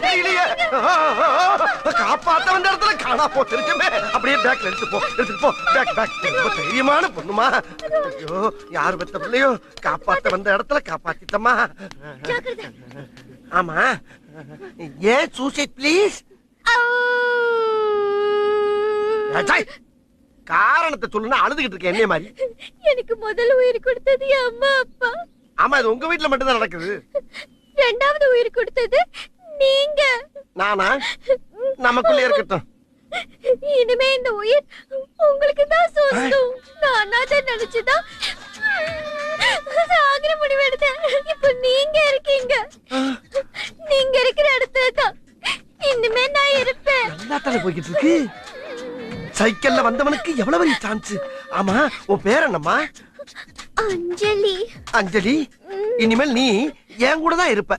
தெரியலையே. காப்பாத்த வந்த இடத்துல காணா போச்சிருக்கமே. அப்படியே பேக்ல எடுத்துட்டு போ. பேக். ரொம்ப தைரியமான பொண்ணுமா. ஐயோ, யார் பெத்த பிள்ளையோ காப்பாத்த வந்த இடத்துல காப்பாத்திட்டமா. ஆமா, ஏன் சூசைட் ப்ளீஸ்? காரணத்தை சொல்லுன்னா அழுதுகிட்டு இருக்கேன் என்ன மாதிரி. எனக்கு முதல்ல உயிர் கொடுத்தது அம்மா அப்பா. ஆமா, இது உங்க வீட்டுல மட்டும் தான் நடக்குது. இரண்டாவது உயிர் கொடுத்தது நீங்க. நானா? நமக்குள்ளே இருக்கட்டும். இனிமே இந்த உயிர் உங்களுக்கு தான் சொந்தம். நான் அதை நினைச்சுதான் சாகிற முடிவு எடுத்தேன். இப்ப நீங்க இருக்கீங்க. நீங்க இருக்கிற இடத்துல தான் இனிமே நான் இருப்பேன். நல்லா தானே போய்கிட்டு இருக்கு. சைக்கிள்ல வந்தவனுக்கு எவ்வளவு பெரிய சான்ஸ். ஆமா, உன் பேர் என்னம்மா? அஞ்சலி. அஞ்சலி, இனிமேல் நீ என் கூட தான் இருப்ப.